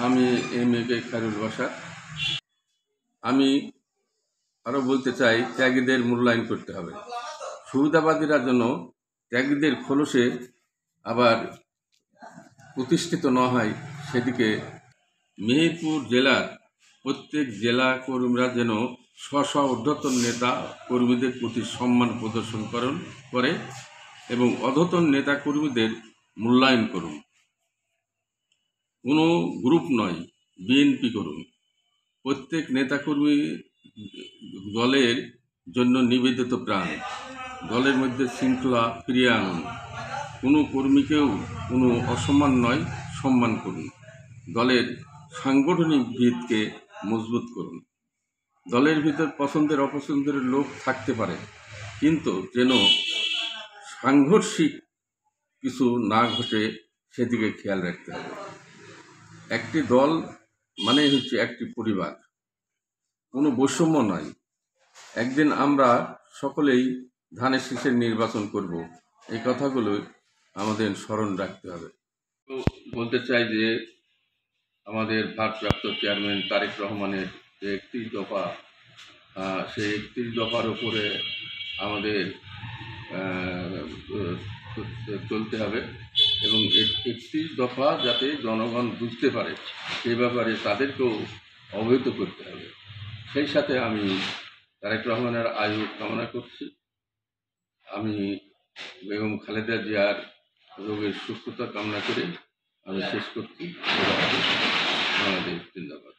আমি এম.এ.কে খায়রুল বাশার। আমি আরও বলতে চাই, ত্যাগীদের মূল্যায়ন করতে হবে। সুবিধাবাদীরা যেন ত্যাগীদের খোলসে আবার প্রতিষ্ঠিত না হয়, সেদিকে মেহেরপুর জেলার প্রত্যেক জেলা কর্মীরা যেন স্ব ঊর্ধ্বতন নেতা কর্মীদের প্রতি সম্মান প্রদর্শন করে এবং অধতন নেতা কর্মীদের মূল্যায়ন করুন। কোনো গ্রুপ নয়, বিএনপি করুন। প্রত্যেক নেতাকর্মী দলের জন্য নিবেদিত প্রাণ। দলের মধ্যে শৃঙ্খলা ফিরিয়ে আনুন। কোনো কর্মীকেও কোনো অসম্মান নয়, সম্মান করুন। দলের সাংগঠনিক ভিতকে মজবুত করুন। দলের ভিতর পছন্দের অপছন্দের লোক থাকতে পারে, কিন্তু যেন সাংঘর্ষিক কিছু না ঘটে সেদিকে খেয়াল রাখতে হবে। একটি দল মানে হচ্ছে একটি পরিবার, কোনো বৈষম্য নয়। একদিন আমরা সকলেই ধানের শীষের নির্বাচন করব, এই কথাগুলো আমাদের স্মরণ রাখতে হবে। তো বলতে চাই যে আমাদের ভারপ্রাপ্ত চেয়ারম্যান তারেক রহমানের যে 31 দফা, সেই 31 দফার উপরে আমাদের চলতে হবে এবং 31 দফা যাতে জনগণ বুঝতে পারে সে ব্যাপারে তাদেরকেও অবহিত করতে হবে। সেই সাথে আমি তারেক রহমানের আয়ু কামনা করছি। আমি বেগম খালেদা জিয়ার রোগের সুস্থতা কামনা করে আমি শেষ করছি। বাংলাদেশ জিন্দাবাদ।